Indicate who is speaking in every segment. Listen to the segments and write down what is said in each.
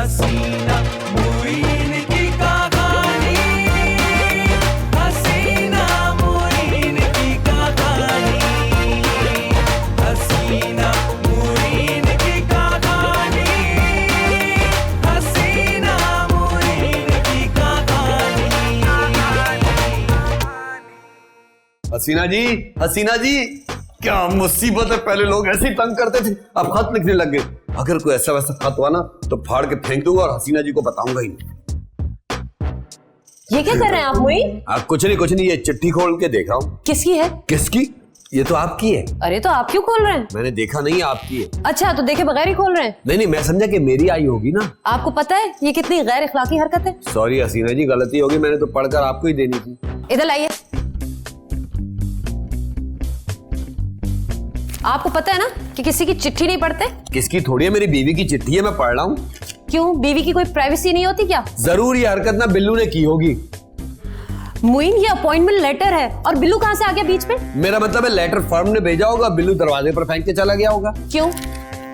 Speaker 1: हसीना मुईन की कहानी, हसीना मुईन की कहानी, हसीना मुईन की कहानी, हसीना मुईन की कहानी।
Speaker 2: हसीना जी क्या मुसीबत है। पहले लोग ऐसे ही तंग करते थे, अब खत लिखने लग गए। अगर कोई ऐसा वैसा खत हुआ ना तो फाड़ के फेंक दूंगा और हसीना जी को बताऊंगा ही नहीं।
Speaker 3: ये क्या कर रहे हैं आप मोइन?
Speaker 2: कुछ नहीं, ये चिट्ठी खोल के देख रहा हूँ।
Speaker 3: किसकी है?
Speaker 2: किसकी? ये तो आपकी है।
Speaker 3: अरे तो आप क्यों खोल रहे हैं?
Speaker 2: मैंने देखा नहीं, आपकी है।
Speaker 3: अच्छा तो देखे बगैर ही खोल रहे हैं?
Speaker 2: नहीं, मैं समझा कि मेरी आई होगी ना।
Speaker 3: आपको पता है ये कितनी गैर इखलाकी हरकत है?
Speaker 2: सॉरी हसीना जी, गलती होगी, मैंने तो पढ़कर आपको ही देनी थी।
Speaker 3: इधर लाइए। आपको पता है ना कि किसी की चिट्ठी नहीं पढ़ते?
Speaker 2: किसकी थोड़ी है, मेरी बीवी की चिट्ठी है, मैं पढ़ रहा हूँ।
Speaker 3: क्यों, बीवी की कोई प्राइवेसी नहीं होती क्या?
Speaker 2: जरूर ये हरकत ना बिल्लू ने की होगी।
Speaker 3: मोइन ये अपॉइंटमेंट लेटर है और बिल्लू कहाँ से आ गया बीच में?
Speaker 2: मेरा मतलब है लेटर फर्म ने भेजा होगा, बिल्लू दरवाजे पर फेंक के चला गया होगा।
Speaker 3: क्यों,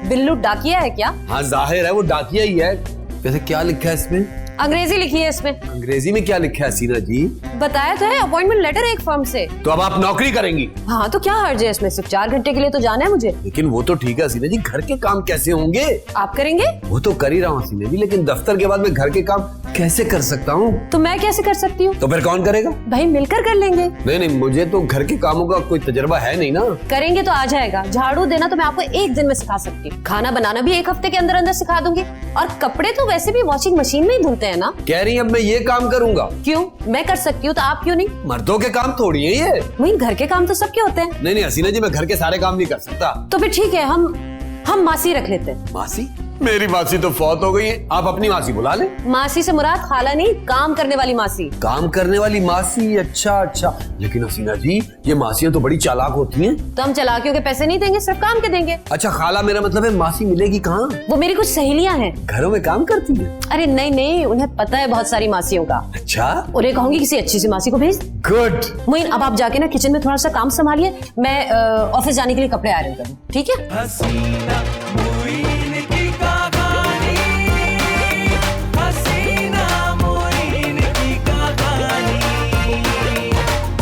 Speaker 3: बिल्लू डाकिया है क्या?
Speaker 2: हाँ जाहिर है वो डाकिया ही है। वैसे क्या लिखा है इसमें?
Speaker 3: अंग्रेजी लिखी है इसमें।
Speaker 2: अंग्रेजी में क्या लिखा है हसीना जी?
Speaker 3: बताया तो है, अपॉइंटमेंट लेटर है एक फर्म से।
Speaker 2: तो अब आप नौकरी करेंगी?
Speaker 3: हाँ तो क्या हर्ज है इसमें, सिर्फ 4 घंटे के लिए तो जाना है मुझे।
Speaker 2: लेकिन वो तो ठीक है हसीना जी, घर के काम कैसे होंगे?
Speaker 3: आप करेंगे?
Speaker 2: वो तो कर ही रहा हूँ हसीना जी, लेकिन दफ्तर के बाद मैं घर के काम कैसे कर सकता हूँ?
Speaker 3: तो मैं कैसे कर सकती हूँ?
Speaker 2: तो फिर कौन करेगा?
Speaker 3: भाई मिलकर कर लेंगे।
Speaker 2: नहीं, मुझे तो घर के कामों का कोई तजुर्बा है नहीं ना।
Speaker 3: करेंगे तो आ जाएगा। झाड़ू देना तो मैं आपको 1 दिन में सिखा सकती हूँ, खाना बनाना भी 1 हफ्ते के अंदर अंदर सिखा दूंगी, और कपड़े तो वैसे भी वॉशिंग मशीन में ही धुलते हैं ना।
Speaker 2: कह रही है अब मैं ये काम करूंगा?
Speaker 3: क्यों, मैं कर सकती हूँ तो आप क्यों नहीं?
Speaker 2: मर्दों के काम थोड़ी है ये।
Speaker 3: वही घर के काम तो सबके होते हैं।
Speaker 2: नहीं हसीना जी, मैं घर के सारे काम नहीं कर सकता।
Speaker 3: तो फिर ठीक है, हम मासी रख लेते हैं।
Speaker 2: मासी? मेरी मासी तो फौत हो गई है, आप अपनी मासी बुला ले।
Speaker 3: मासी से मुराद खाला नहीं, काम करने वाली मासी।
Speaker 2: काम करने वाली मासी? अच्छा। लेकिन हसीना जी ये मासियां तो बड़ी चालाक होती हैं।
Speaker 3: तो हम चालाकियों के पैसे नहीं देंगे, सिर्फ काम के देंगे।
Speaker 2: अच्छा खाला, मेरा मतलब है मासी मिलेगी कहाँ?
Speaker 3: वो मेरी कुछ सहेलियां हैं,
Speaker 2: घरों में काम करती है।
Speaker 3: अरे नहीं, उन्हें पता है बहुत सारी मासियों का।
Speaker 2: अच्छा,
Speaker 3: उन्हें कहूंगी किसी अच्छी सी मासी को भेज।
Speaker 2: गुड।
Speaker 3: मोइन अब आप जाके ना किचन में थोड़ा सा काम संभालिए, मैं ऑफिस जाने के लिए कपड़े आयरन करूँ, ठीक है?
Speaker 1: हसीना मुईन की कहानी, हसीना मुईन की कहानी,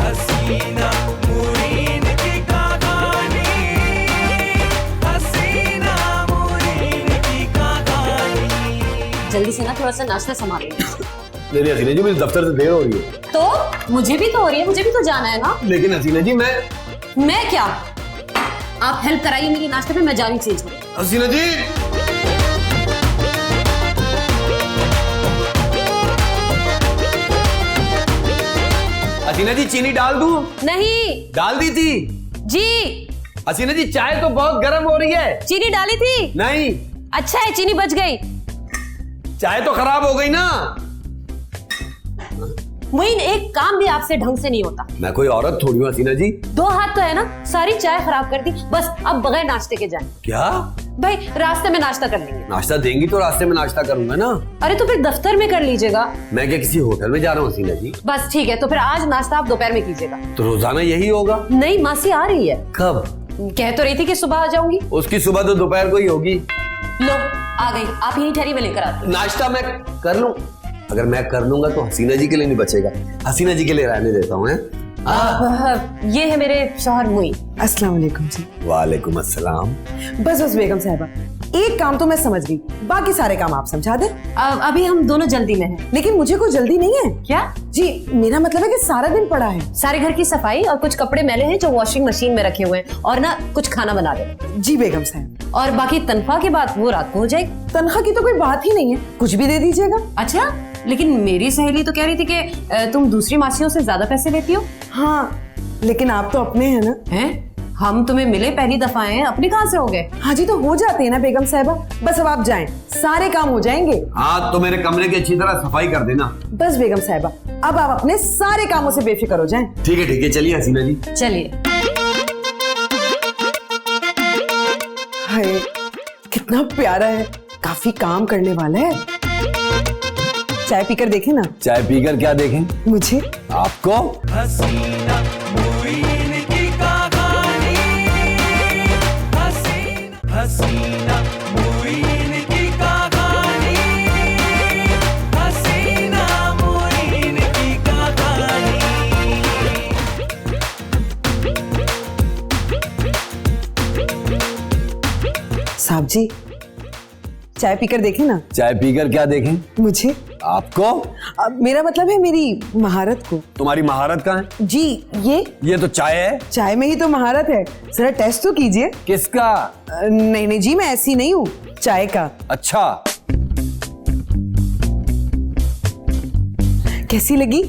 Speaker 1: हसीना मुईन की कहानी, हसीना मुईन की कहानी।
Speaker 3: जल्दी से ना थोड़ा सा नाश्ता संभालिए।
Speaker 2: नहीं हसीना जी, मुझे दफ्तर से देर हो रही है।
Speaker 3: तो मुझे भी तो हो रही है, मुझे भी तो जाना है ना।
Speaker 2: लेकिन हसीना जी
Speaker 3: मैं क्या, आप हेल्प कराइए मेरी नाश्ते पे, मैं जा रही चीज।
Speaker 2: हसीना जी हसीना जी चीनी डाल दूं?
Speaker 3: नहीं।
Speaker 2: डाल दी थी
Speaker 3: जी।
Speaker 2: हसीना जी, चाय तो बहुत गर्म हो रही है।
Speaker 3: चीनी डाली थी?
Speaker 2: नहीं।
Speaker 3: अच्छा है, चीनी बच गई।
Speaker 2: चाय तो खराब हो गई ना।
Speaker 3: मोइन एक काम भी आपसे ढंग से नहीं होता।
Speaker 2: मैं कोई औरत थोड़ी हूँ हसीना जी।
Speaker 3: 2 हाथ तो है ना, सारी चाय खराब कर दी। बस अब बगैर नाश्ते के जाएं।
Speaker 2: क्या?
Speaker 3: भाई रास्ते में नाश्ता कर लेंगे।
Speaker 2: नाश्ता देंगी तो रास्ते में नाश्ता करूंगा ना।
Speaker 3: अरे तो फिर दफ्तर में कर लीजिएगा।
Speaker 2: मैं क्या किसी होटल में जा रहा हूँ हसीना जी?
Speaker 3: बस ठीक है, तो फिर आज नाश्ता आप दोपहर में कीजिएगा।
Speaker 2: तो रोजाना यही होगा?
Speaker 3: नहीं, मासी आ रही है।
Speaker 2: कब?
Speaker 3: कह तो रही थी कि सुबह आ जाऊंगी।
Speaker 2: उसकी सुबह तो दोपहर को ही होगी।
Speaker 3: लो आ गई, आप यहीं ठहरी, मैं लेकर आती हूँ।
Speaker 2: नाश्ता मैं कर लूं? अगर मैं कर लूंगा तो हसीना जी के लिए नहीं बचेगा, हसीना जी के लिए रहने देता हूँ।
Speaker 3: ये है मेरे शौहर मोइन।
Speaker 4: अस्सलाम वालेकुम जी।
Speaker 2: वालेकुम अस्सलाम।
Speaker 4: बस बेगम साहिबा, एक काम तो मैं समझ गई, बाकी सारे काम आप समझा दें।
Speaker 3: अभी हम दोनों जल्दी में हैं।
Speaker 4: लेकिन मुझे कोई जल्दी नहीं है।
Speaker 3: क्या?
Speaker 4: जी मेरा मतलब है कि सारा दिन पड़ा है।
Speaker 3: सारे घर की सफाई और कुछ कपड़े मैले हैं जो वॉशिंग मशीन में रखे हुए हैं, और ना कुछ खाना बना दे।
Speaker 4: जी बेगम साहब।
Speaker 3: और बाकी तनख्वाह की बात वो रात को हो जाएगी।
Speaker 4: तनख्वाह की तो कोई बात ही नहीं है, कुछ भी दे दीजिएगा।
Speaker 3: अच्छा, लेकिन मेरी सहेली तो कह रही थी कि तुम दूसरी मासियों से ज्यादा पैसे लेती हो।
Speaker 4: हाँ लेकिन आप तो अपने हैं ना।
Speaker 3: हैं? हम तुम्हें मिले पहली दफा हैं, अपने कहाँ से हो गए?
Speaker 4: हाँ जी, तो हो जाते हैं ना बेगम साहिबा। बस अब आप जाएं, सारे काम हो जाएंगे।
Speaker 2: हाँ तो मेरे कमरे की अच्छी तरह सफाई कर देना।
Speaker 4: बस बेगम साहिबा, अब आप अपने सारे कामों से बेफिक्र हो जाएं।
Speaker 2: ठीक है, चलिए हसीना जी।
Speaker 3: चलिए।
Speaker 4: हाय कितना प्यारा है, काफी काम करने वाला है। चाय पीकर देखें ना।
Speaker 2: चाय पीकर क्या देखें?
Speaker 4: मुझे।
Speaker 2: आपको?
Speaker 1: हसीना मुईन की कहानी, हसीना मुईन की कहानी,
Speaker 4: साहब जी, चाय पीकर देखें ना।
Speaker 2: चाय पीकर क्या देखें?
Speaker 4: मुझे?
Speaker 2: आपको?
Speaker 4: अब मेरा मतलब है मेरी महारत को।
Speaker 2: तुम्हारी महारत कहाँ है?
Speaker 4: जी
Speaker 2: ये तो चाय है।
Speaker 4: चाय में ही तो महारत है, जरा टेस्ट तो कीजिए।
Speaker 2: किसका?
Speaker 4: नहीं नहीं जी, मैं ऐसी नहीं हूँ, चाय का।
Speaker 2: अच्छा,
Speaker 4: कैसी लगी?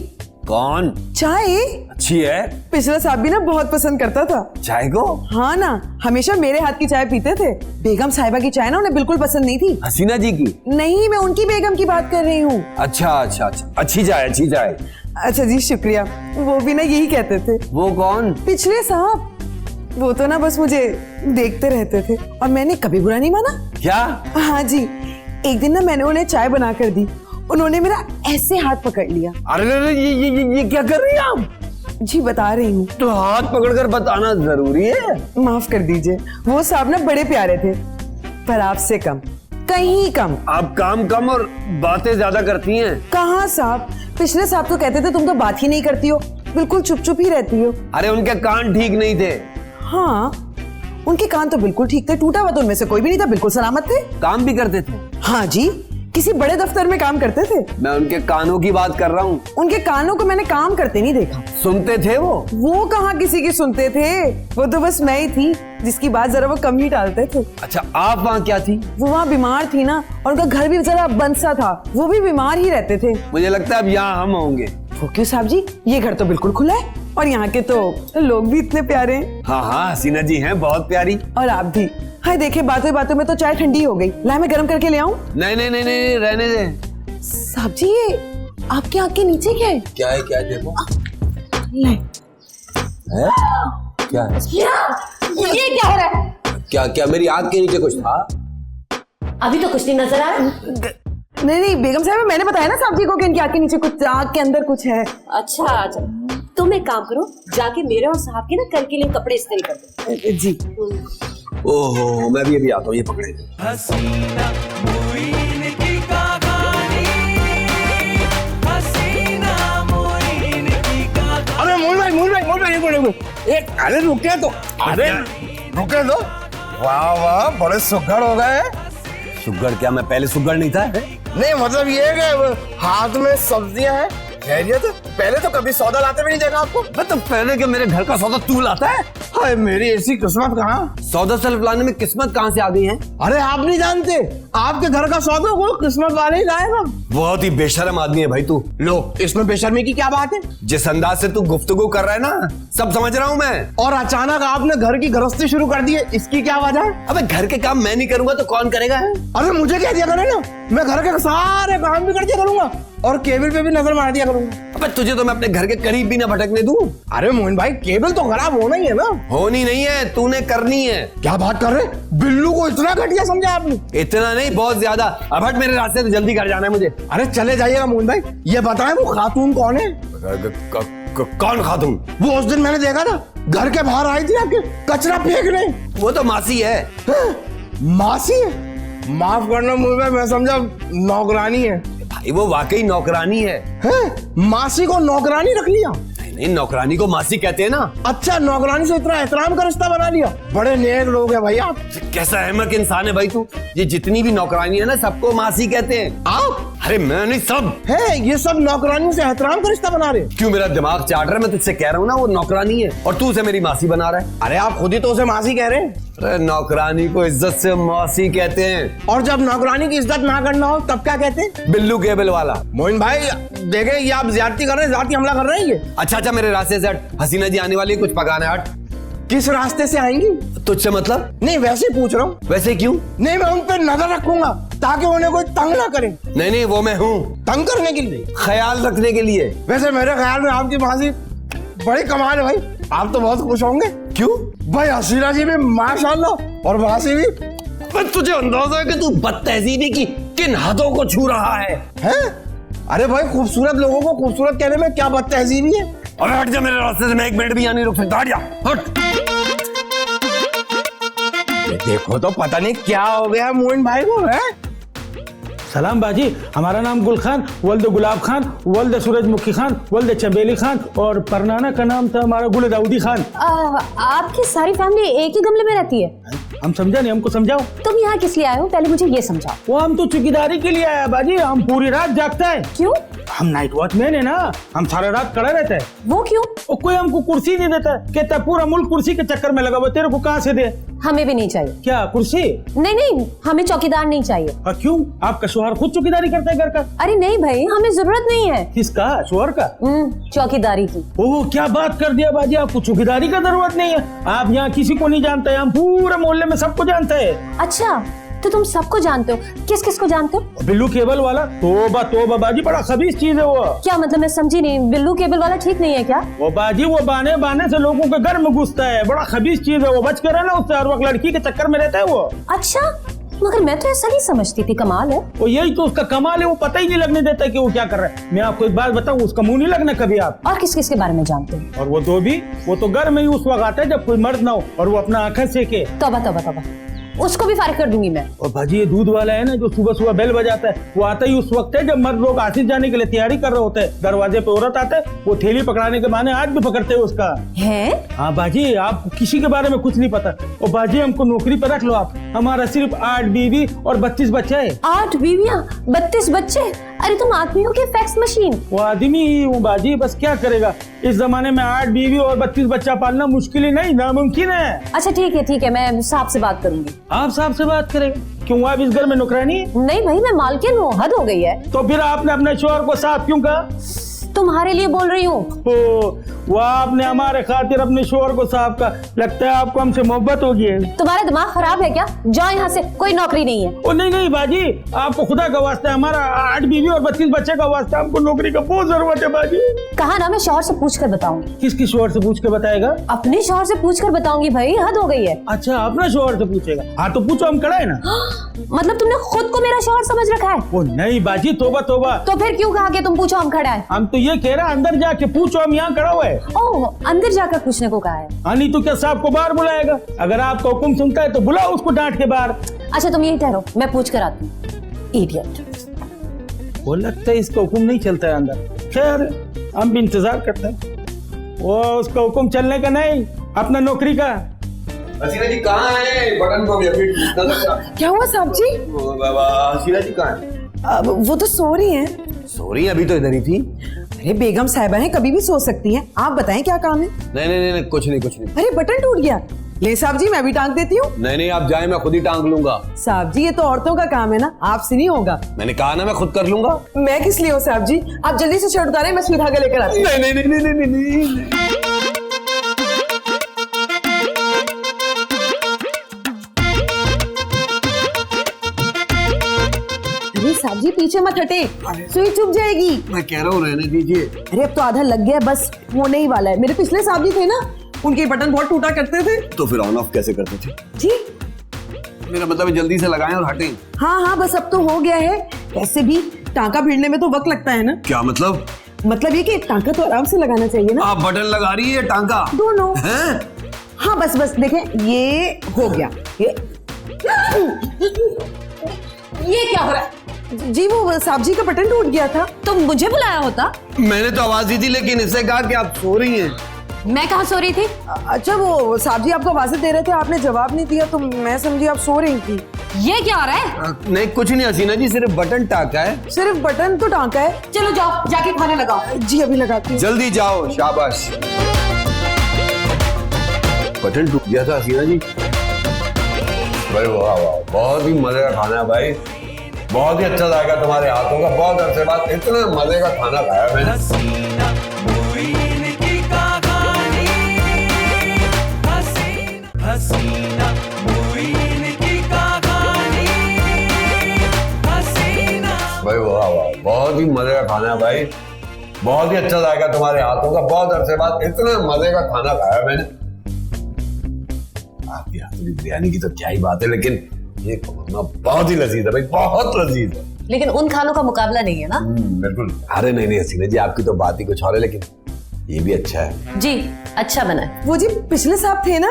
Speaker 2: कौन?
Speaker 4: चाय
Speaker 2: अच्छी है।
Speaker 4: पिछला साहब भी ना बहुत पसंद करता था
Speaker 2: चाय को?
Speaker 4: हाँ ना, हमेशा मेरे हाथ की चाय पीते थे। बेगम साहिबा की चाय ना उन्हें बिल्कुल पसंद नहीं थी।
Speaker 2: हसीना जी की?
Speaker 4: नहीं, मैं उनकी बेगम की बात कर रही हूँ।
Speaker 2: अच्छा अच्छा अच्छा, अच्छी चाय अच्छी चाय।
Speaker 4: अच्छा जी, शुक्रिया। वो भी ना यही कहते थे।
Speaker 2: वो कौन?
Speaker 4: पिछले साहब, वो तो ना बस मुझे देखते रहते थे और मैंने कभी बुरा नहीं माना।
Speaker 2: क्या?
Speaker 4: हाँ जी, एक दिन ना मैंने उन्हें चाय बना कर दी, उन्होंने मेरा ऐसे हाथ पकड़ लिया।
Speaker 2: अरे ये क्या कर रही हैं आप?
Speaker 4: जी बता रही हूँ।
Speaker 2: तो हाथ पकड़कर बताना जरूरी है।
Speaker 4: माफ कर दीजिए, वो साहब ना बड़े प्यारे थे, पर आपसे कम, कहीं कम।
Speaker 2: आप काम कम और बातें ज्यादा करती हैं।
Speaker 4: कहाँ साहब, पिछले साहब तो कहते थे तुम तो बात ही नहीं करती हो, बिल्कुल चुप चुप ही रहती हो।
Speaker 2: अरे उनके कान ठीक नहीं थे।
Speaker 4: हाँ, उनके कान तो बिल्कुल ठीक थे, टूटा हुआ तो उनमें से कोई भी नहीं था, बिल्कुल सलामत थे।
Speaker 2: काम भी करते थे?
Speaker 4: हाँ जी, किसी बड़े दफ्तर में काम करते थे।
Speaker 2: मैं उनके कानों की बात कर रहा हूँ।
Speaker 4: उनके कानों को मैंने काम करते नहीं देखा।
Speaker 2: सुनते थे वो
Speaker 4: कहाँ किसी की सुनते थे, वो तो बस मैं ही थी जिसकी बात जरा वो कम ही टालते थे।
Speaker 2: अच्छा, आप वहाँ क्या थी?
Speaker 4: वो वहाँ बीमार थी ना, और उनका घर भी जरा बंद सा था, वो भी बीमार ही रहते थे।
Speaker 2: मुझे लगता है अब यहाँ हम होंगे।
Speaker 4: वो क्यों साहब जी, ये घर तो बिल्कुल खुला है और यहाँ के तो लोग भी इतने प्यारे हैं।
Speaker 2: हाँ हाँ, हसीना जी हैं बहुत प्यारी।
Speaker 4: और आप भी। हाय देखे, बातों बातों में तो चाय ठंडी हो गई, ला मैं गर्म करके ले आऊं?
Speaker 2: नहीं नहीं नहीं नहीं, रहने दे।
Speaker 4: साहब जी, ये आपके आँख के नीचे क्या है?
Speaker 2: क्या है? क्या देखो?
Speaker 4: ले।
Speaker 2: है? क्या है?
Speaker 3: ये क्या हो रहा है?
Speaker 2: क्या क्या मेरी आँख के नीचे कुछ था?
Speaker 3: अभी तो कुछ नहीं नजर आ रहा।
Speaker 4: नहीं नहीं बेगम साहब, मैंने बताया ना साहब जी को कि इनकी आँख के नीचे कुछ, आँख के अंदर कुछ है।
Speaker 3: अच्छा अच्छा, तुम एक काम करो, जाके मेरे और साहब के ना कल के लिए कपड़े इस्त्री कर दो।
Speaker 4: जी।
Speaker 2: ओहो, मैं भी अभी आता हूँ, ये पकड़े।
Speaker 1: हसीना मुईन की कहानी, हसीना मुईन की कहानी।
Speaker 5: अरे मोहन भाई एक अरे रुके तो वाह वाह, बड़े सुघड़ हो गए।
Speaker 2: सुग्गड़ क्या? मैं पहले सुग्गड़ नहीं था?
Speaker 5: नहीं मतलब ये कि हाथ में सब्जियां हैं, खैरियत है? पहले तो कभी सौदा लाते भी नहीं देखा आपको।
Speaker 2: मैं तो पहले के मेरे घर का सौदा तू लाता है?
Speaker 5: हाय मेरी ऐसी किस्मत कहाँ।
Speaker 2: सौदा सेल्फ लाने में किस्मत कहाँ से आ गई है?
Speaker 5: अरे आप नहीं जानते, आपके घर का सौदा वो किस्मत वाले ही लाएगा।
Speaker 2: बहुत ही बेशर्म आदमी है भाई तू।
Speaker 5: लो, इसमें बेशर्मी की क्या बात है?
Speaker 2: जिस अंदाज से तू गुफ्तगू कर रहा है ना, सब समझ रहा हूँ मैं।
Speaker 5: और अचानक आपने घर की गृहस्थी शुरू कर दी है, इसकी क्या वजह है?
Speaker 2: अबे घर के काम मैं नहीं करूंगा तो कौन करेगा?
Speaker 5: अरे मुझे कह दिया करे ना, मैं घर के सारे काम भी कर दिया करूंगा और केबल पे भी नजर मार दिया करूंगा।
Speaker 2: अबे तुझे तो मैं अपने घर के करीब भी ना भटकने दूं।
Speaker 5: अरे मोहन भाई, केबल तो खराब होना ही है ना।
Speaker 2: होनी नहीं है, तूने करनी है।
Speaker 5: क्या बात कर रहे, बिल्लू को इतना घटिया समझा आपने?
Speaker 2: इतना नहीं, बहुत ज्यादा। अब हट मेरे रास्ते से, जल्दी घर जाना है मुझे।
Speaker 5: अरे चले जाइएगा मोहन भाई, ये बताएं वो खातून कौन है?
Speaker 2: कौन खातून?
Speaker 5: वो उस दिन मैंने देखा था, घर के बाहर आई थी आपके कचरा फेंकने।
Speaker 2: वो तो मासी है।
Speaker 5: मासी है? माफ करना मोहन भाई, मैं समझा नौकरानी है।
Speaker 2: भाई वो वाकई नौकरानी है।
Speaker 5: मासी को नौकरानी रख लिया?
Speaker 2: नहीं, नौकरानी को मासी कहते हैं ना।
Speaker 5: अच्छा, नौकरानी से इतना एहतराम का रिश्ता बना लिया। बड़े नेक लोग हैं भाई आप।
Speaker 2: कैसा अहमक इंसान है भाई तू। ये जितनी भी नौकरानी है ना, सबको मासी कहते हैं।
Speaker 5: आप?
Speaker 2: अरे मैं नहीं, सब
Speaker 5: है। ये सब नौकरानी से एहतराम का रिश्ता बना रहे?
Speaker 2: क्यों मेरा दिमाग चाट रहा है? मैं तुझसे कह रहा हूँ ना, वो नौकरानी है और तू उसे मेरी मासी बना रहा है।
Speaker 5: अरे आप खुद ही तो उसे मासी कह रहे हैं।
Speaker 2: अरे नौकरानी को इज्जत से मासी कहते हैं।
Speaker 5: और जब नौकरानी की इज्जत ना करना हो तब क्या कहते हैं?
Speaker 2: बिल्लू केबल वाला।
Speaker 5: मोइन भाई देखे, ये आप ज्यादती कर रहे हैं, जाती हमला कर रहे हैं ये।
Speaker 2: अच्छा, मेरे रास्ते से हट। हसीना जी आने वाली है, कुछ पकाना है। हट।
Speaker 5: किस रास्ते से आएंगी?
Speaker 2: तुझसे मतलब?
Speaker 5: नहीं, वैसे पूछ रहा हूँ।
Speaker 2: वैसे क्यों?
Speaker 5: नहीं, मैं उन पर नजर रखूंगा ताकि उन्हें कोई तंग ना करे।
Speaker 2: नहीं नहीं, वो मैं हूँ।
Speaker 5: तंग करने के लिए?
Speaker 2: ख्याल रखने के लिए।
Speaker 5: वैसे मेरे ख्याल में आपकी मासी बड़ी कमाल है भाई, आप तो बहुत खुश होंगे।
Speaker 2: क्यों?
Speaker 5: भाई हसीना जी भी माशाल्लाह और मासी भी।
Speaker 2: तुझे अंदाजा है कि तू बदतहजीबी की किन हदों को छू रहा है?
Speaker 5: अरे भाई, खूबसूरत लोगों को खूबसूरत कहने में क्या बदतहजीबी है?
Speaker 2: अरे हट जा मेरे रास्ते से, मैं एक मिनट भी यहाँ नहीं रुक सकता। हट जा, हट।
Speaker 5: देखो तो पता नहीं क्या हो गया मोइन भाई को। है
Speaker 6: सलाम बाजी, हमारा नाम गुल खान वल्द गुलाब खान वल्द सूरजमुखी खान वल्द चमेली खान और परनाना का नाम था हमारा गुल दाऊदी खान।
Speaker 3: आपकी सारी फैमिली एक ही गमले में रहती है?
Speaker 6: हम समझा नहीं, हमको समझाओ।
Speaker 3: तुम यहाँ किस लिए आए हो, पहले मुझे ये समझाओ।
Speaker 6: वो हम तो चौकीदारी के लिए आया बाजी, हम पूरी रात जागता है।
Speaker 3: क्यों?
Speaker 6: हम नाइट वॉचमैन है ना, हम सारा रात खड़ा रहता है।
Speaker 3: वो क्यों?
Speaker 6: और कोई हमको कुर्सी नहीं देता, कहता पूरा मुल्क कुर्सी के चक्कर में लगा हुआ, तेरे को कहाँ से दे?
Speaker 3: हमें भी नहीं चाहिए।
Speaker 6: क्या कुर्सी?
Speaker 3: नहीं नहीं, हमें चौकीदार नहीं चाहिए।
Speaker 6: क्यों? आपका शोहर खुद चौकीदारी करता है घर का?
Speaker 3: अरे नहीं भाई, हमें जरूरत नहीं है।
Speaker 6: किसका? शोहर का?
Speaker 3: चौकीदारी की।
Speaker 6: ओह, क्या बात कर दिया बाजी, आपको चौकीदारी का जरूरत नहीं है। आप यहाँ किसी को नहीं जानते, हम पूरे मोहल्ले में सबको जानते हैं।
Speaker 3: अच्छा, तो तुम सबको जानते हो? किस किस को जानते हो?
Speaker 6: बिल्लू केबल वाला। तोबा तोबा बाजी, बड़ा खबीस चीज है वो।
Speaker 3: क्या मतलब? मैं समझी नहीं। बिल्लू केबल वाला ठीक नहीं है क्या?
Speaker 6: वो बाजी, वो बाने बाने से लोगों के घर में घुसता है, बड़ा खबीस चीज है वो। बच कर रहना उससे, हर वक्त लड़की के चक्कर में रहता है वो।
Speaker 3: अच्छा, मगर मैं तो ऐसा नहीं समझती थी। कमाल है।
Speaker 6: वो यही तो उसका कमाल है, वो पता ही नहीं लगने देता कि वो क्या कर रहा है। मैं आपको एक बात बताऊं, उसका मुंह नहीं लगना कभी आप।
Speaker 3: और किस किस के बारे में जानते हो?
Speaker 6: और वो धोबी, वो तो घर में ही उस वक्त आता है जब कोई मर्द ना हो और वो अपना आंखें सेके।
Speaker 3: तौबा तौबा तौबा, उसको भी फारिग कर दूंगी मैं।
Speaker 6: और भाजी, ये दूध वाला है ना जो सुबह सुबह बेल बजाता है, वो आता ही उस वक्त है जब मर्द लोग ऑफिस जाने के लिए तैयारी कर रहे होते हैं। दरवाजे पे औरत आता है, वो थैली पकड़ाने के बहाने आज भी पकड़ते हैं उसका।
Speaker 3: है?
Speaker 6: हाँ बाजी, आपको किसी के बारे में कुछ नहीं पता। और बाजी, हमको नौकरी पे रख लो आप। हमारा सिर्फ 8 बीवी और 32 बच्चे है।
Speaker 3: 8 बीवियां, 32 बच्चे? अरे तुम आदमियों के फैक्स मशीन।
Speaker 6: वो आदमी ही हूँ बाजी, बस क्या करेगा। इस जमाने में 8 बीवी और 32 बच्चा पालना मुश्किल ही नहीं, नामुमकिन है।
Speaker 3: अच्छा ठीक है, मैं साहब से बात करूंगी।
Speaker 6: आप साहब से बात करेंगे? क्यों, आप इस घर में नौकरानी है?
Speaker 3: नहीं भाई, मैं मालकिन हूँ, हद हो गई है।
Speaker 6: तो फिर आपने अपने शोहर को साहब क्यों कहा?
Speaker 3: तुम्हारे लिए बोल रही हूँ।
Speaker 6: वो आपने हमारे खातिर अपने शोहर को साहब का। लगता है आपको हमसे मोहब्बत होगी है।
Speaker 3: तुम्हारा दिमाग खराब है क्या? जाओ यहाँ से, कोई नौकरी नहीं है।
Speaker 6: ओ नहीं बाजी, आपको खुदा का वास्ता है, हमारा 8 बीवी और 32 बच्चे का वास्ता, हमको नौकरी का बहुत जरूरत है बाजी।
Speaker 3: कहा ना, मैं शौहर से पूछ कर बताऊंगी।
Speaker 6: किसकी शोहर से पूछ के बताएगा?
Speaker 3: अपने शौहर से पूछ कर बताऊंगी भाई, हद हो गई है।
Speaker 6: अच्छा, अपना शोहर से पूछेगा? हाँ तो पूछो, हम खड़ा है ना।
Speaker 3: मतलब तुमने खुद को मेरा शौहर समझ रखा है?
Speaker 6: ओ नहीं बाजी, तोबा तोबा।
Speaker 3: तो फिर क्यों कहा कि तुम पूछो, हम खड़ा है?
Speaker 6: हम तो ये कह रहे हैं अंदर जाके पूछो, हम यहाँ खड़ा हुआ है।
Speaker 3: ओह, अंदर जाकर पूछने को कहा है।
Speaker 6: हाँ, नहीं तो क्या साहब को बाहर बुलाएगा? अगर आपका हुक्म सुनता है तो बुलाओ उसको डांट के बाहर।
Speaker 3: अच्छा तुम यही ठहरो, मैं पूछ कर आती हूँ। इडियट।
Speaker 6: वो लगता है इसका हुक्म नहीं चलता है अंदर। खैर, हम भी इंतजार करते हैं। वो उसका हुक्म चलने का नहीं, अपना नौकरी का।
Speaker 2: हसीना जी कहाँ है? बटन को भी अभी
Speaker 4: क्या हुआ साहब जी?
Speaker 2: हसीना जी कहाँ है?
Speaker 4: वो तो सो रही हैं।
Speaker 2: सो रही अभी तो इधर ही थी।
Speaker 4: अरे बेगम साहिबा हैं, कभी भी सो सकती हैं। आप बताएं क्या काम है?
Speaker 2: नहीं, कुछ नहीं।
Speaker 4: अरे बटन टूट गया। ले साहब जी, मैं भी टांग देती हूँ।
Speaker 2: नहीं, आप जाए, मैं खुद ही टांग लूंगा।
Speaker 4: साहब जी, ये तो औरतों का काम है ना, आपसे नहीं होगा।
Speaker 2: मैंने कहा ना, मैं खुद कर लूंगा।
Speaker 4: मैं किस लिए हूँ साहब जी? आप जल्दी से शर्ट उतारें, मैं सुई धागा लेकर आती हूँ।
Speaker 2: नहीं।
Speaker 4: अरे साहब जी, पीछे मत हटे, सुई चुभ जाएगी।
Speaker 2: मैं कह रहा हूँ रहने दीजिए।
Speaker 4: अरे अब तो आधा लग गया, बस होने ही वाला है। मेरे पिछले साहब जी थे ना, उनके बटन बहुत टूटा करते थे।
Speaker 2: तो फिर ऑन ऑफ कैसे करते थे?
Speaker 4: जी
Speaker 2: मेरा मतलब जल्दी से लगाएं और हटें।
Speaker 4: हाँ, बस अब तो हो गया है। वैसे भी टांका भिड़ने में तो वक्त लगता है ना।
Speaker 2: क्या मतलब?
Speaker 4: मतलब ये कि टांका तो आराम से लगाना चाहिए ना।
Speaker 2: आप बटन लगा रही है, टांका
Speaker 4: दोनों
Speaker 2: हैं?
Speaker 4: हाँ, बस देखें, ये हो गया।
Speaker 3: ये क्या हो रहा है?
Speaker 4: जी वो साहब जी का बटन टूट गया था।
Speaker 3: तुम मुझे बुलाया होता?
Speaker 2: मैंने तो आवाज दी थी, लेकिन इससे कहा कि आप सो रही हैं।
Speaker 3: मैं कहाँ सो रही थी?
Speaker 4: अच्छा, वो साहब जी आपको आवाजें दे रहे थे, आपने जवाब नहीं दिया तो मैं समझी आप सो रही थी।
Speaker 3: ये क्या हो रहा है?
Speaker 2: नहीं कुछ नहीं हसीना जी, सिर्फ बटन टाका है।
Speaker 4: सिर्फ बटन तो टांका है।
Speaker 3: चलो जाओ, जाके खाने लगाओ।
Speaker 4: जी अभी लगाती हूँ।
Speaker 2: जल्दी जाओ, शाबाश। बटन टूट गया था हसीना जी। भाई वाह, बहुत ही मजे का खाना है भाई, बहुत ही अच्छा जाएगा तुम्हारे हाथों का। बहुत अरसे बाद इतना मजे का खाना खाया मैंने।
Speaker 1: हसीना मुईन की कहानी, हसीना मुईन की कहानी, हसीना।
Speaker 2: भाई वाह, बहुत ही मजे का खाना है भाई, बहुत ही अच्छा जाएगा तुम्हारे हाथों का। बहुत अरसे बाद इतना मजे का खाना खाया मैंने। आपके हाथों की बिरयानी की तो क्या ही बात है, लेकिन ये कौरमा बहुत ही लजीज है भाई, बहुत लजीज है।
Speaker 3: लेकिन उन खानों का मुकाबला नहीं है ना।
Speaker 2: बिल्कुल। अरे नहीं हसीना जी, आपकी तो बात ही कुछ और है, लेकिन ये भी अच्छा है
Speaker 3: जी। अच्छा बना है।
Speaker 4: वो जी पिछले साहब थे ना,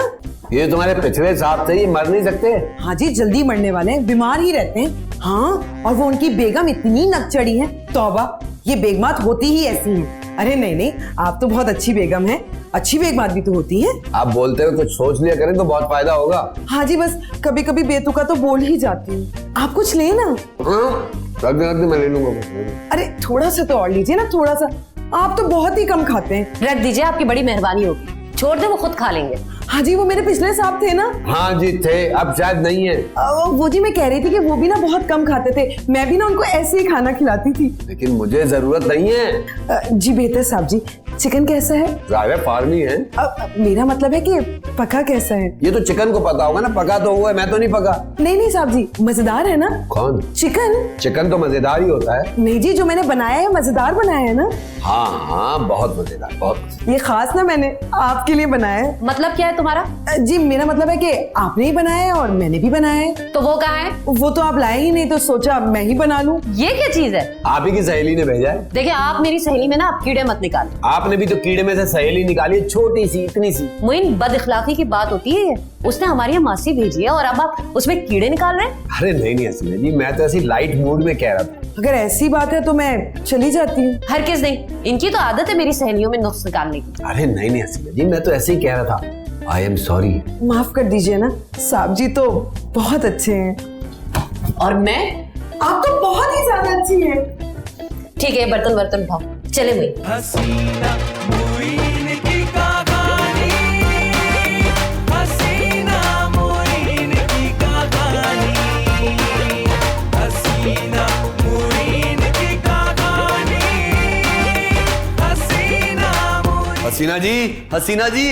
Speaker 2: ये तुम्हारे पिछले साहब थे, ये मर नहीं सकते।
Speaker 4: हाँ जी, जल्दी मरने वाले हैं, बीमार ही रहते हैं। हाँ, और वो उनकी बेगम इतनी नकचड़ी है, तौबा, ये बेगमात होती ही ऐसी है। अरे नहीं नहीं, आप तो बहुत अच्छी बेगम हैं। अच्छी बेगम भी तो होती है।
Speaker 2: आप बोलते हुए कुछ सोच लिया करें तो बहुत फायदा होगा।
Speaker 4: हाँ जी, बस कभी कभी बेतुका तो बोल ही जाती हूँ। आप कुछ लेना।
Speaker 2: रख दे, मैं ले लूंगा कुछ।
Speaker 4: अरे थोड़ा सा तो और लीजिए ना, थोड़ा सा। आप तो बहुत ही कम खाते हैं।
Speaker 3: रख दीजिए, आपकी बड़ी मेहरबानी होगी। छोड़ दे, वो खुद खा लेंगे।
Speaker 4: हाँ जी, वो मेरे पिछले साहब थे ना।
Speaker 2: हाँ जी थे, अब शायद नहीं है।
Speaker 4: वो जी मैं कह रही थी कि वो भी ना बहुत कम खाते थे। मैं भी ना उनको ऐसे ही खाना खिलाती थी।
Speaker 2: लेकिन मुझे जरूरत नहीं है।
Speaker 4: जी बेहतर साहब जी, चिकन कैसा है?
Speaker 2: जाहिर फार्मी है।
Speaker 4: मेरा मतलब है कि पका कैसा है?
Speaker 2: ये तो चिकन को पता होगा ना, पका तो हुआ है, मैं तो नहीं पका।
Speaker 4: नहीं नहीं साहब जी, मजेदार है ना?
Speaker 2: कौन?
Speaker 4: चिकन।
Speaker 2: चिकन तो मजेदार ही होता है।
Speaker 4: नहीं जी, जो मैंने बनाया है मजेदार बनाया है ना?
Speaker 2: हाँ हाँ, बहुत मजेदार, बहुत।
Speaker 4: ये खास ना मैंने आपके लिए बनाया है।
Speaker 3: मतलब क्या है तुम्हारा?
Speaker 4: जी मेरा मतलब है कि आपने ही बनाया है और मैंने भी बनाया है।
Speaker 3: तो वो कहाँ है?
Speaker 4: वो तो आप लाए ही नहीं, तो सोचा मैं ही बना लूं।
Speaker 3: ये क्या चीज है?
Speaker 2: आप ही की सहेली ने भेजा है।
Speaker 3: देखिए, आप मेरी सहेली में ना आप कीड़े मत निकालें।
Speaker 2: आपने भी तो कीड़े में से सहेली निकाली, छोटी सी, इतनी सी।
Speaker 3: मोइन, बद इखलाकी की बात होती है ये। उसने हमारी यहाँ मासी भेजी है और अब आप उसमें कीड़े निकाल रहे हैं।
Speaker 2: अरे नहीं नहीं हसीना जी, मैं तो ऐसी लाइट मूड में कह रहा था।
Speaker 4: अगर ऐसी बात है तो मैं चली जाती हूँ।
Speaker 3: हर किस नहीं, इनकी तो आदत है मेरी सहेलियों में नुक्स निकालने की।
Speaker 2: अरे नहीं नहीं हसीना जी, मैं तो ऐसे ही कह रहा था। I am sorry.
Speaker 4: माफ कर दीजिए ना, साहब जी तो बहुत अच्छे हैं।
Speaker 3: और मैं?
Speaker 4: आप तो बहुत ही ज्यादा अच्छी हैं।
Speaker 3: ठीक है, बर्तन वर्तन उठाओ, चले मोइन।
Speaker 1: हसीना मोइन की कहानी, हसीना मोइन की कहानी, हसीना मोइन की कहानी, हसीना मोइन।
Speaker 2: हसीना जी, हसीना जी।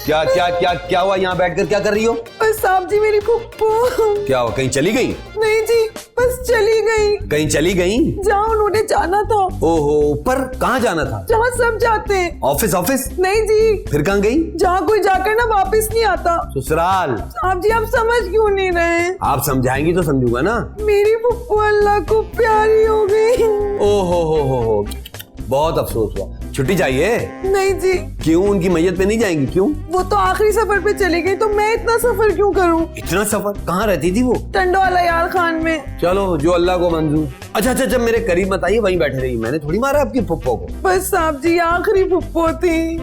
Speaker 2: क्या क्या क्या क्या हुआ? यहाँ बैठकर क्या कर रही हो?
Speaker 4: बस साहब जी, मेरी फुप्पो।
Speaker 2: क्या हुआ, कहीं चली गई?
Speaker 4: नहीं जी, बस चली गई।
Speaker 2: कहीं चली गई?
Speaker 4: जहाँ उन्होंने जाना था।
Speaker 2: ओहो, पर कहाँ जाना था?
Speaker 4: जहाँ सब जाते हैं।
Speaker 2: ऑफिस? ऑफिस
Speaker 4: नहीं जी,
Speaker 2: फिर कहाँ गई?
Speaker 4: जहाँ कोई जाकर ना वापस नहीं आता।
Speaker 2: ससुराल।
Speaker 4: साहब जी, आप समझ क्यों नहीं रहे?
Speaker 2: आप समझाएंगी तो समझूंगा ना।
Speaker 4: मेरी फुप्पो अल्लाह को प्यारी हो गई।
Speaker 2: ओहो हो, बहुत अफसोस हुआ। छुट्टी चाहिए?
Speaker 4: नहीं जी।
Speaker 2: क्यों, उनकी मैयत पे नहीं जाएंगी? क्यों?
Speaker 4: वो तो आखिरी सफर पे चली गई, तो मैं इतना सफर क्यों करूं?
Speaker 2: इतना सफर? कहाँ रहती थी वो?
Speaker 4: टंडोला यार खान में।
Speaker 2: चलो, जो अल्लाह को मंजूर। अच्छा अच्छा, जब मेरे करीब मत आइए, वहीं बैठे रही। मैंने थोड़ी मारा आपकी फुप्पो को।
Speaker 4: बस साहब जी, आखिरी फुप्पो थी।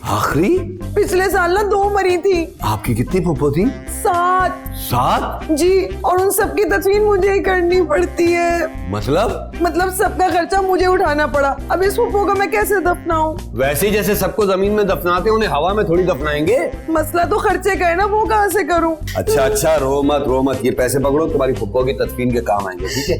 Speaker 2: आखिरी?
Speaker 4: पिछले साल ना 2 मरी थी।
Speaker 2: आपकी कितनी फुप्पो थी?
Speaker 4: 7।
Speaker 2: 7?
Speaker 4: जी, और उन सबकी तस्वीर मुझे ही करनी पड़ती है।
Speaker 2: मतलब
Speaker 4: सबका खर्चा मुझे उठाना पड़ा। अब इस फुप्पो को मैं कैसे दफनाऊं?
Speaker 2: वैसे ही जैसे सबको जमीन में दफनाते, उन्हें हवा में थोड़ी दफनाएंगे।
Speaker 4: मसला तो खर्चे का है ना, वो कहाँ से करूं?
Speaker 2: अच्छा अच्छा, रो मत। ये पैसे पकड़ो, तुम्हारी फुप्पो की तदफीन के काम आएंगे, ठीक है?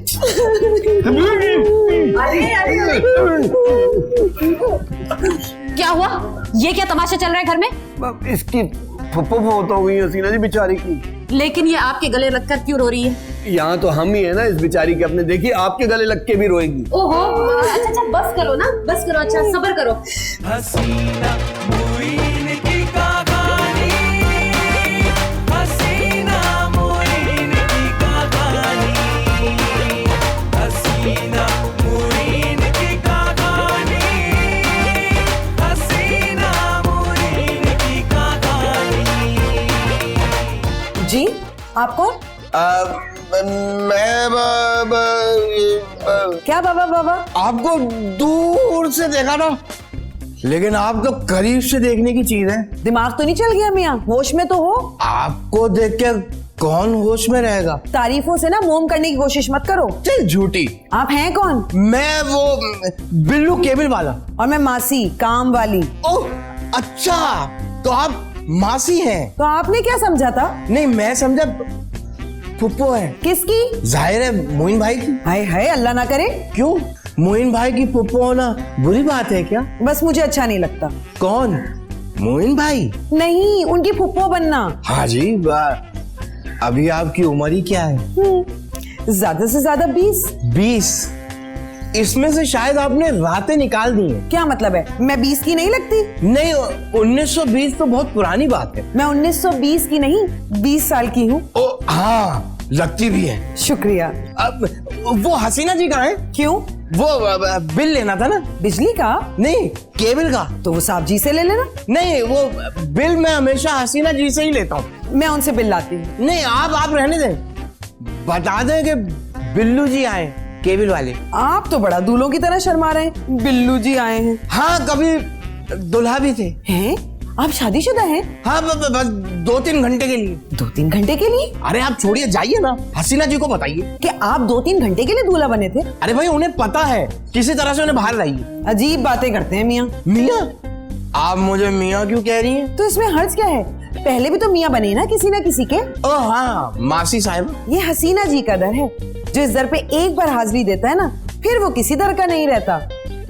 Speaker 3: क्या हुआ? ये क्या तमाशा चल रहा है घर में?
Speaker 2: इसकी फुप्पो बहुत हो गई हसीना जी बेचारी की।
Speaker 3: लेकिन ये आपके गले लगकर क्यों रो रही है?
Speaker 2: यहाँ तो हम ही है ना इस बेचारी के अपने। देखिए, आपके गले लग के भी रोएगी।
Speaker 3: ओहो, अच्छा बस करो ना, बस करो। अच्छा, सब्र करो।
Speaker 1: हसीना मोइन की कहानी, हसीना मोइन की कहानी, हसीना मोइन की कहानी, हसीना मोइन की कहानी।
Speaker 4: जी, आप कौन?
Speaker 5: मैं
Speaker 4: क्या बाबा?
Speaker 5: आपको दूर से देखा ना, लेकिन आप तो करीब से देखने की चीज है।
Speaker 4: दिमाग तो नहीं चल गया मियाँ? होश में तो हो?
Speaker 5: आपको देख के कौन होश में रहेगा?
Speaker 4: तारीफों से ना मोम करने की कोशिश मत करो।
Speaker 5: चल झूठी।
Speaker 4: आप हैं कौन?
Speaker 5: मैं वो बिल्लू केबल वाला।
Speaker 4: और मैं मासी, काम वाली।
Speaker 5: ओह अच्छा, तो आप मासी हैं।
Speaker 4: तो आपने क्या समझा था?
Speaker 5: नहीं, मैं समझा फुप्पो है।
Speaker 4: किसकी?
Speaker 5: जाहिर है मोइन भाई की।
Speaker 4: हाय हाय, अल्लाह ना करे।
Speaker 5: क्यों, मोइन भाई की फुप्पो होना बुरी बात है क्या?
Speaker 4: बस मुझे अच्छा नहीं लगता।
Speaker 5: कौन? मोइन भाई?
Speaker 4: नहीं, उनकी फुप्पो बनना।
Speaker 5: हाँ जी, अभी आपकी उम्र ही क्या है?
Speaker 4: ज्यादा से ज्यादा 20।
Speaker 5: 20? इसमें से शायद आपने रातें निकाल दी हैं।
Speaker 4: क्या मतलब है? मैं 20 की नहीं लगती?
Speaker 5: नहीं, 1920 तो बहुत पुरानी बात है।
Speaker 4: मैं 1920 की नहीं, 20 साल की हूँ।
Speaker 5: ओ हाँ, लगती भी है।
Speaker 4: शुक्रिया।
Speaker 5: अब वो हसीना जी कहाँ है?
Speaker 4: क्यों?
Speaker 5: वो बिल लेना था ना।
Speaker 4: बिजली का?
Speaker 5: नहीं, केबल का।
Speaker 4: तो वो साहब जी से ले लेना।
Speaker 5: नहीं, वो बिल मैं हमेशा हसीना जी से ही लेता हूँ।
Speaker 4: मैं उनसे बिल लाती हूँ।
Speaker 5: नहीं, आप रहने दें। बता दें कि बिल्लू जी आए, केबल वाले।
Speaker 4: आप तो बड़ा दूल्हों की तरह शर्मा रहे हैं। बिल्लू जी आए हैं।
Speaker 5: हाँ, कभी दुल्हा भी थे।
Speaker 4: हैं? आप शादीशुदा हैं?
Speaker 5: हाँ, बस 2-3 घंटे के लिए।
Speaker 4: 2-3 घंटे के लिए?
Speaker 5: अरे आप छोड़िए, जाइए ना, हसीना जी को बताइए।
Speaker 4: कि आप 2-3 घंटे के लिए दूल्हा बने थे?
Speaker 5: अरे भाई, उन्हें पता है, किसी तरह से उन्हें बाहर लाइए।
Speaker 4: अजीब बातें करते हैं मियाँ।
Speaker 5: मियाँ? आप मुझे मियाँ क्यों कह रही हैं?
Speaker 4: तो इसमें हर्ज क्या है? पहले भी तो मियाँ बने ना किसी के।
Speaker 5: ओ हाँ, मासी साहब।
Speaker 4: ये हसीना जी का दर है, जो इस दर पे एक बार हाजिरी देता है ना, फिर वो किसी दर का नहीं रहता,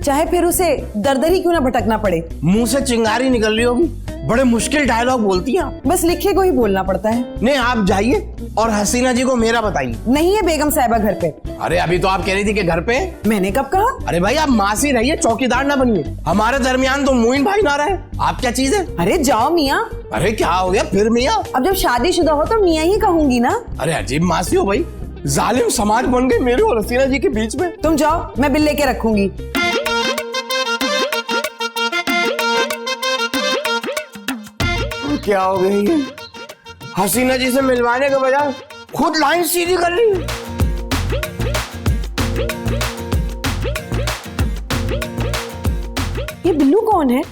Speaker 4: चाहे फिर उसे दर ही क्यों ना भटकना पड़े।
Speaker 5: मुंह से चिंगारी निकल रही होगी, बड़े मुश्किल डायलॉग बोलती हैं आप।
Speaker 4: बस लिखे को ही बोलना पड़ता है।
Speaker 5: नहीं, आप जाइए और हसीना जी को मेरा बताइए।
Speaker 4: नहीं है बेगम साहिबा घर पे।
Speaker 5: अरे अभी तो आप कह रही थी कि घर पे।
Speaker 4: मैंने कब कहा?
Speaker 5: अरे भाई, आप मासी रहिए, चौकीदार ना बनिए। हमारे दरमियान तो मोइन भाई ना रहे। आप क्या चीज है?
Speaker 4: अरे जाओ मियाँ।
Speaker 5: अरे क्या हो गया फिर मियाँ?
Speaker 4: अब जब शादीशुदा हो तो मियाँ ही कहूंगी ना।
Speaker 5: अरे अजीब मासी हो भाई, जालिम समाज बन गए मेरे और हसीना जी के बीच में।
Speaker 4: तुम जाओ, मैं बिल लेके रखूंगी।
Speaker 5: क्या हो गई है? हसीना जी से मिलवाने के बजाय खुद लाइन सीधी कर रही है।
Speaker 4: ये बिल्लू कौन है?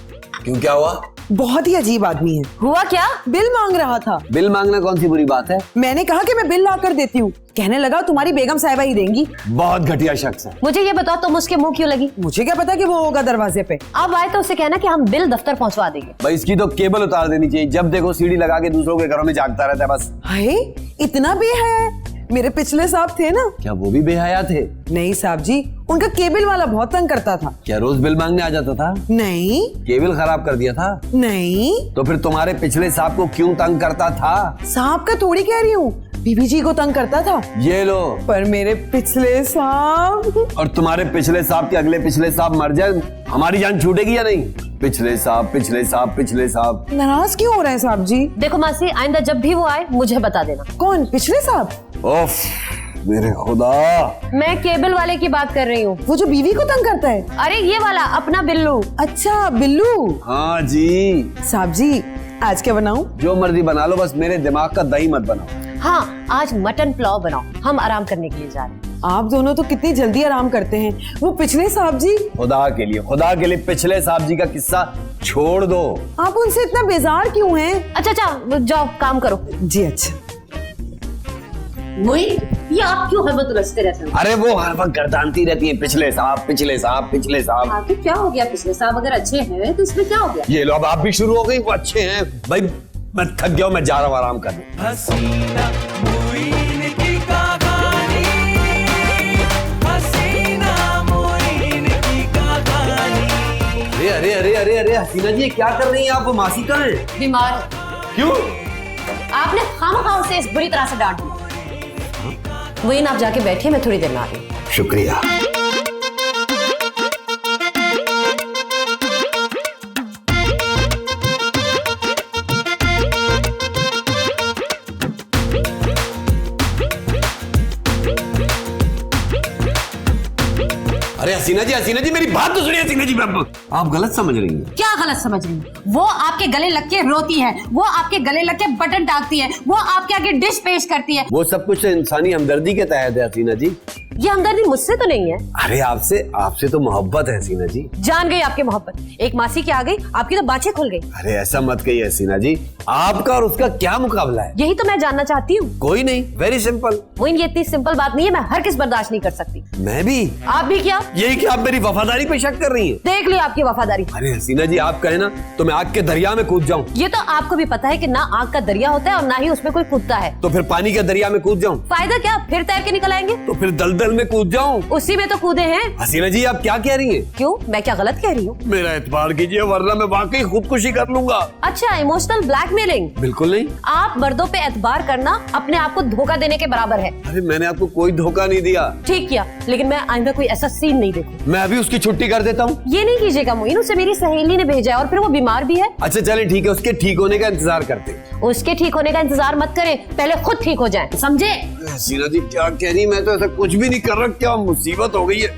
Speaker 2: क्यों, क्या हुआ?
Speaker 4: बहुत ही अजीब आदमी है।
Speaker 3: हुआ क्या?
Speaker 4: बिल मांग रहा था।
Speaker 2: बिल मांगना कौन सी बुरी बात है?
Speaker 4: मैंने कहा कि मैं बिल ला कर देती हूँ, कहने लगा तुम्हारी बेगम साहिबा ही देंगी।
Speaker 2: बहुत घटिया शख्स है।
Speaker 3: मुझे ये बताओ, तुम उसके मुंह क्यों लगी?
Speaker 4: मुझे क्या पता कि वो होगा दरवाजे पे।
Speaker 3: अब आए तो उसे कहना कि हम बिल दफ्तर पहुंचवा देंगे।
Speaker 2: भाई इसकी तो केबल उतार देनी चाहिए, जब देखो सीढ़ी लगा के दूसरों के घरों में जागता रहता है बस।
Speaker 4: हाय, इतना बेहया है। मेरे पिछले साहब थे ना।
Speaker 2: क्या वो भी बेहया थे?
Speaker 4: नहीं साहब जी, उनका केबल वाला बहुत तंग करता था।
Speaker 2: क्या रोज बिल मांगने आ जाता था?
Speaker 4: नहीं
Speaker 2: केबल खराब कर दिया था?
Speaker 4: नहीं।
Speaker 2: तो फिर तुम्हारे पिछले साहब को क्यों तंग करता था?
Speaker 4: साहब का थोड़ी कह रही हूँ, बीबी जी को तंग करता था।
Speaker 2: ये लो।
Speaker 4: पर मेरे पिछले साहब।
Speaker 2: और तुम्हारे पिछले साहब के अगले पिछले साहब मर जाए, हमारी जान छूटेगी या नहीं? पिछले साहब, पिछले साहब, पिछले साहब।
Speaker 4: नाराज क्यों हो रहे हैं साहब जी?
Speaker 3: देखो मासी, आइंदा जब भी वो आए मुझे बता देना।
Speaker 4: कौन? पिछले साहब?
Speaker 2: ओफ, मेरे खुदा।
Speaker 3: मैं केबल वाले की बात कर रही हूँ।
Speaker 4: वो जो बीवी को तंग करता है?
Speaker 3: अरे ये वाला, अपना बिल्लू।
Speaker 4: अच्छा बिल्लू।
Speaker 2: हाँ जी।
Speaker 4: साहब जी, आज क्या बनाऊं?
Speaker 2: जो मर्जी बना लो, बस मेरे दिमाग का दही मत बनाओ।
Speaker 3: हाँ, आज मटन पुलाव बनाओ, हम आराम करने के लिए जा रहे हैं।
Speaker 4: आप दोनों तो कितनी जल्दी आराम करते हैं। वो पिछले साहब जी।
Speaker 2: खुदा के लिए पिछले साहब जी का किस्सा छोड़ दो।
Speaker 4: आप उनसे इतना बेजार क्यों हैं?
Speaker 3: अच्छा, जाओ काम करो।
Speaker 4: जी अच्छा।
Speaker 3: ये आप क्यों हर वक्त रचते रहते हैं?
Speaker 2: अरे वो हर वक्त गर्दानती रहती है, पिछले साहब, पिछले साहब, पिछले साहब।
Speaker 3: आगे क्या हो गया? पिछले साहब अगर अच्छे हैं तो इसमें क्या हो गया?
Speaker 2: ये लो, अब आप भी शुरू हो गई। वो अच्छे हैं भाई, मैं थक गया हूं, मैं जा रहा हूं आराम करने।
Speaker 1: हसीना मुइन की कहानी, हसीना मुइन की कहानी।
Speaker 2: अरे अरे अरे अरे अरे हसीना जी, क्या कर रही हैं आप? वो मासी कहाँ है?
Speaker 3: बीमार है।
Speaker 2: क्यों?
Speaker 3: आपने खामखा उसे इस बुरी तरह से डांट दिया। वही ना, आप जाके बैठिए, मैं थोड़ी देर में आ रही हूँ।
Speaker 2: शुक्रिया। अरे हसीना जी मेरी बात तो सुनिए। हसीना जी, आप गलत समझ रही हैं।
Speaker 3: क्या गलत समझ रही है? वो आपके गले लग के रोती है, वो आपके गले लग के बटन टाकती है, वो आपके आगे डिश पेश करती है।
Speaker 2: वो सब कुछ इंसानी हमदर्दी के तहत है हसीना जी।
Speaker 3: ये हमदर्दी मुझसे तो नहीं है।
Speaker 2: अरे आपसे तो मोहब्बत है हसीना जी।
Speaker 3: जान गई आपकी मोहब्बत। एक मासी की आ गई, आपकी तो बातें खुल गई।
Speaker 2: अरे ऐसा मत कहिए हसीना जी, आपका और उसका क्या मुकाबला है?
Speaker 3: यही तो मैं जानना चाहती हूँ।
Speaker 2: कोई नहीं, वेरी सिंपल।
Speaker 3: मोइन, ये इतनी सिंपल बात नहीं है, मैं हर किस बर्दाश्त नहीं कर सकती।
Speaker 2: मैं भी।
Speaker 3: आप भी क्या?
Speaker 2: यही कि आप मेरी वफादारी पे शक कर रही हैं।
Speaker 3: देख लो आपकी वफादारी।
Speaker 2: अरे हसीना जी, आप कहे ना तो मैं आग के दरिया में कूद जाऊं।
Speaker 3: ये तो आपको भी पता है कि ना आग का दरिया होता है और ना ही उसमें कोई कूदता है।
Speaker 2: तो फिर पानी के दरिया में कूद जाऊं?
Speaker 3: फायदा क्या, फिर तैर के निकल आएंगे।
Speaker 2: तो फिर दलदल में कूद जाऊं?
Speaker 3: उसी में तो कूदे हैं।
Speaker 2: हसीना जी, आप क्या कह रही हैं?
Speaker 3: क्यों, मैं क्या गलत कह रही हूँ?
Speaker 2: मेरा एतबार कीजिए, वरना मैं वाकई खुदकुशी कर लूंगा।
Speaker 3: अच्छा, इमोशनल ब्लैकमेलिंग।
Speaker 2: बिल्कुल नहीं।
Speaker 3: आप मर्दों पे एतबार करना अपने आप को धोखा देने के बराबर है।
Speaker 2: अरे मैंने आपको कोई धोखा नहीं दिया।
Speaker 3: ठीक किया, लेकिन मैं आइंदा कोई ऐसा सीन नहीं देखूं।
Speaker 2: मैं अभी उसकी छुट्टी कर देता हूँ।
Speaker 3: ये नहीं कीजिएगा मोइन, उसे मेरी सहेली ने भेजा है और फिर वो बीमार भी है।
Speaker 2: अच्छा चले ठीक है, उसके ठीक होने का इंतजार करते हैं।
Speaker 3: उसके ठीक होने का इंतजार मत करें, पहले खुद ठीक हो जाए, समझे?
Speaker 2: हसीना जी क्या कह रही? मैं तो ऐसा कुछ भी नहीं कर रहा। क्या मुसीबत हो गई है?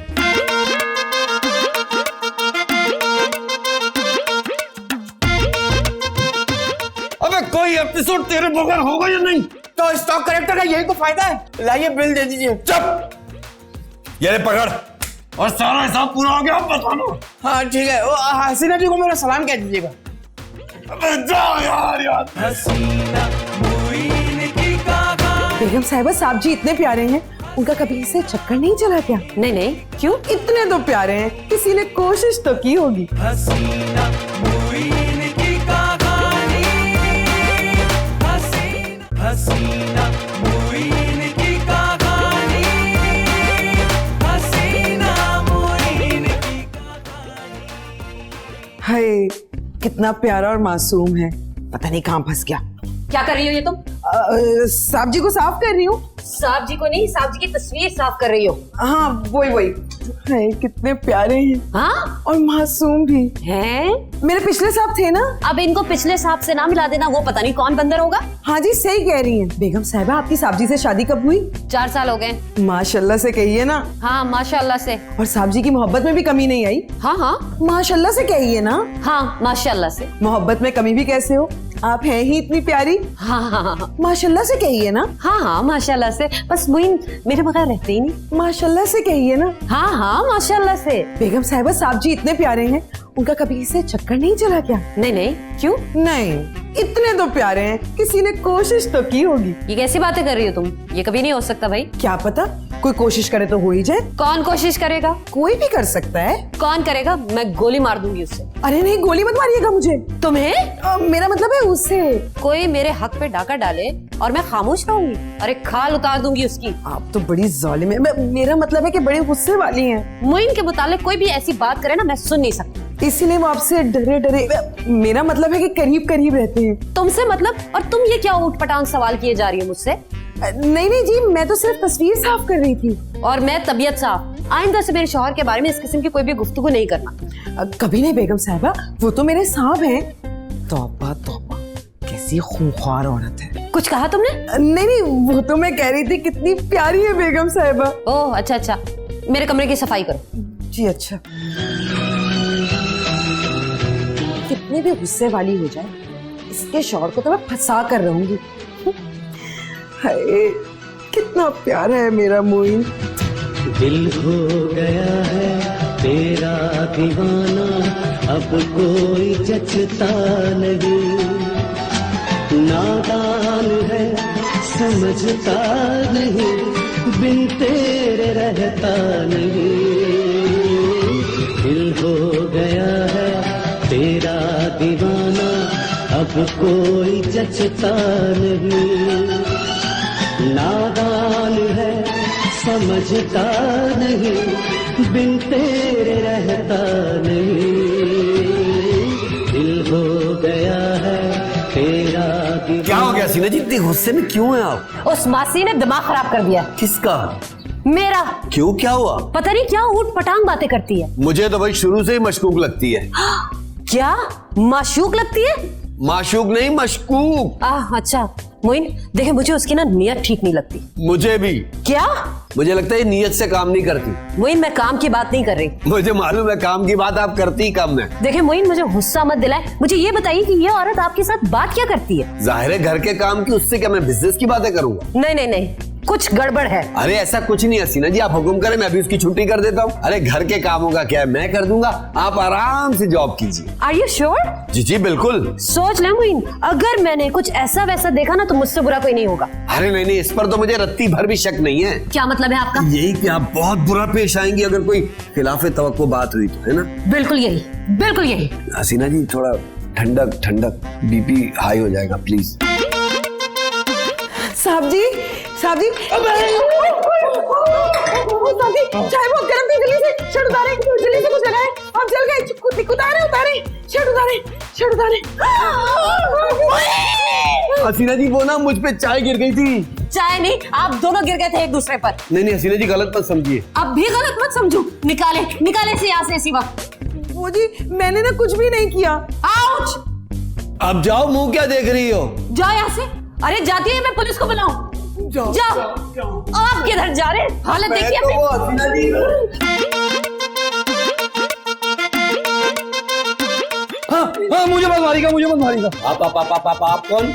Speaker 2: अबे कोई एपिसोड तेरे बगैर होगा या नहीं?
Speaker 5: तो स्टॉक करेक्टर का यही तो फायदा है। लाइए बिल दे दीजिए।
Speaker 2: चुप, ये ले पकड़, और सारा हिसाब पूरा हो गया अब बताना।
Speaker 5: हाँ ठीक है, वो हसीना जी को मेरा सलाम कह दीजिएगा।
Speaker 2: अबे जाओ यार।
Speaker 1: हसीना मुइन की कहानी।
Speaker 4: बेगम साहिबा, साहब जी इतने प्यारे हैं, उनका कभी इसे चक्कर नहीं चला क्या?
Speaker 3: नहीं नहीं, क्यों?
Speaker 4: इतने तो प्यारे हैं, किसी ने कोशिश तो की होगी।
Speaker 1: हसीना मुइन की कहानी। हसीना मुइन की कहानी। हसीना मुइन की
Speaker 4: हाय, कितना प्यारा और मासूम है, पता नहीं कहाँ फंस गया।
Speaker 3: क्या कर रही हो ये तुम?
Speaker 4: साहब जी को साफ कर रही हूँ।
Speaker 3: साहब जी को नहीं, साहब जी की तस्वीर साफ कर रही हो।
Speaker 4: हाँ वही। हाय, कितने प्यारे हैं
Speaker 3: हाँ
Speaker 4: और मासूम भी।
Speaker 3: हैं?
Speaker 4: मेरे पिछले साहब थे ना।
Speaker 3: अब इनको पिछले साहब से ना मिला देना, वो पता नहीं कौन बंदर होगा।
Speaker 4: हाँ जी, सही कह रही हैं। बेगम साहिबा, आपकी साहब जी से शादी कब हुई?
Speaker 3: 4 साल हो गए।
Speaker 4: माशाल्लाह से कहिए ना।
Speaker 3: हाँ माशाल्लाह से।
Speaker 4: और साहब जी की मोहब्बत में भी कमी नहीं आई?
Speaker 3: हाँ हाँ
Speaker 4: माशाल्लाह से कहिए ना।
Speaker 3: हाँ माशाल्लाह से।
Speaker 4: मोहब्बत में कमी भी कैसे हो, आप हैं ही इतनी प्यारी।
Speaker 3: हाँ हाँ हाँ
Speaker 4: माशाल्लाह से कहिए ना।
Speaker 3: हाँ हाँ माशाल्लाह से। बस मुइन मेरे बगैर रहते ही नहीं।
Speaker 4: माशाल्लाह से कहिए ना।
Speaker 3: हाँ हाँ माशाल्लाह से।
Speaker 4: बेगम साहिबा, साहब जी इतने प्यारे हैं, उनका कभी इसे चक्कर नहीं चला क्या?
Speaker 3: नहीं नहीं, क्यों?
Speaker 4: नहीं, इतने तो प्यारे हैं, किसी ने कोशिश तो की होगी।
Speaker 3: ये कैसी बातें कर रही हो तुम? ये कभी नहीं हो सकता भाई।
Speaker 4: क्या पता, कोई कोशिश करे तो हो ही जाए।
Speaker 3: कौन कोशिश करेगा?
Speaker 4: कोई भी कर सकता है।
Speaker 3: कौन करेगा? मैं गोली मार दूंगी उससे।
Speaker 4: अरे नहीं, गोली मत मारिएगा मुझे।
Speaker 3: तुम्हें?
Speaker 4: मेरा मतलब है उससे।
Speaker 3: कोई मेरे हक पे डाका डाले और मैं खामोश रहूंगी? अरे खाल उतार दूंगी उसकी।
Speaker 4: आप तो बड़ी जालिम है। मेरा मतलब है कि बड़ी गुस्से वाली हैं।
Speaker 3: मुइन के मुतालिक कोई भी ऐसी बात करे ना, मैं सुन नहीं सकती।
Speaker 4: इसीलिए वो आपसे डरे डरे, मेरा मतलब है कि करीब करीब रहते हैं।
Speaker 3: तुमसे मतलब? और तुम ये क्या ऊट पटांग सवाल किए जा रही हो मुझसे?
Speaker 4: नहीं नहीं जी, मैं तो सिर्फ तस्वीर साफ कर रही थी।
Speaker 3: और मैं तबीयत साफ। आइंदा से मेरे शौहर के बारे में इस किस्म की कोई भी गुफ्तगू नहीं करना।
Speaker 4: कभी नहीं बेगम साहिबा, वो तो मेरे साहब हैं। तौबा तौबा, कैसी खूंखार औरत है।
Speaker 3: कुछ कहा तुमने?
Speaker 4: नहीं नहीं, वो तो मैं कह रही थी कितनी प्यारी है बेगम साहिबा।
Speaker 3: ओह अच्छा अच्छा, मेरे कमरे की सफाई करो।
Speaker 4: जी अच्छा। कितनी भी गुस्से वाली हो जाए, इसके शौहर को तो मैं फंसा कर रहूंगी। हाय, कितना प्यारा है मेरा मोइन।
Speaker 7: दिल हो गया है तेरा दीवाना, अब कोई जचता नहीं, नादान है समझता नहीं, बिन तेरे रहता नहीं। दिल हो गया है तेरा दीवाना, अब कोई जचता नहीं, नादान है समझता नहीं, बिन तेरे रहता नहीं। दिल हो गया है तेरा दीवाना।
Speaker 2: क्या हो गया हसीना जी, इतने गुस्से में क्यों हैं आप?
Speaker 3: उस मासी ने दिमाग खराब कर दिया।
Speaker 2: किसका?
Speaker 3: मेरा।
Speaker 2: क्यों, क्या हुआ?
Speaker 3: पता नहीं क्या ऊट पटांग बातें करती है।
Speaker 2: मुझे तो भाई शुरू से ही मशकूक लगती है।
Speaker 3: क्या माशूक लगती है?
Speaker 2: माशूक नहीं, मशकूक।
Speaker 3: अच्छा मोइन, देखे मुझे उसकी ना नियत ठीक नहीं लगती।
Speaker 2: मुझे भी।
Speaker 3: क्या?
Speaker 2: मुझे लगता है ये नियत से काम नहीं करती।
Speaker 3: मोइन, मैं काम की बात नहीं कर रही।
Speaker 2: मुझे मालूम है काम की बात आप करती ही कम है।
Speaker 3: देखे मोइन, मुझे गुस्सा मत दिलाए। मुझे ये बताइए कि ये औरत आपके साथ बात क्या करती है?
Speaker 2: जाहिर है घर के काम की, उससे क्या मैं बिजनेस की बातें करूंगा?
Speaker 3: नहीं नहीं नहीं, कुछ गड़बड़ है।
Speaker 2: अरे ऐसा कुछ नहीं हसीना जी, आप हुक्म करें, मैं अभी उसकी छुट्टी कर देता हूँ। अरे घर के कामों का क्या है, मैं कर दूंगा, आप आराम से जॉब कीजिए।
Speaker 3: Are you sure?
Speaker 2: जी जी बिल्कुल।
Speaker 3: सोच ले मोइन, अगर मैंने कुछ ऐसा वैसा देखा ना तो मुझसे बुरा कोई नहीं होगा।
Speaker 2: अरे नहीं नहीं, इस पर तो मुझे रत्ती भर भी शक नहीं है।
Speaker 3: क्या मतलब है आपका?
Speaker 2: यही कि आप बहुत बुरा पेश आएंगी अगर कोई खिलाफे तवक्को बात हुई तो, है ना?
Speaker 3: बिल्कुल यही, बिल्कुल यही।
Speaker 2: हसीना जी थोड़ा ठंडक ठंडक, बीपी हाई हो जाएगा प्लीज।
Speaker 4: साहब जी, साहब जी, चाहे वो गर्म थी, जल्दी से शर्ट उतारे, जल्दी से कुछ लगाए। आप जल गए, उतारे, शर्ट उतारे।
Speaker 2: हसीना जी वो ना मुझ पे चाय गिर गई थी।
Speaker 3: चाय नहीं, आप दोनों गिर गए थे एक दूसरे पर।
Speaker 2: नहीं नहीं हसीना जी गलत मत समझिए।
Speaker 3: अब भी गलत मत समझो। निकाले से यहाँ से इसी वक्त।
Speaker 4: वो जी, मैंने ना कुछ भी नहीं किया।
Speaker 3: आउच!
Speaker 2: अब जाओ, मुंह क्या देख रही हो?
Speaker 3: जाओ यहाँ से। अरे जाती है, मैं पुलिस को बुलाऊं? जाओ। आप किधर जा रहे हैं? हालत देखिए अपनी।
Speaker 2: हसीना जी।
Speaker 8: हाँ, मुझे मत मारिएगा।
Speaker 2: आप कौन?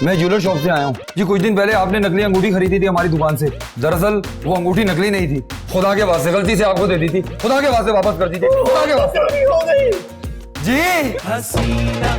Speaker 8: मैं ज्वेलर शॉप से आया हूँ जी। कुछ दिन पहले आपने नकली अंगूठी खरीदी थी हमारी दुकान से। दरअसल वो अंगूठी नकली नहीं थी, खुदा के वास्ते गलती से आपको दे दी थी, खुदा के वास्ते वापस कर दीजिए, खुदा के वास्ते।
Speaker 5: चोरी हो गई।
Speaker 8: जी
Speaker 1: हसीना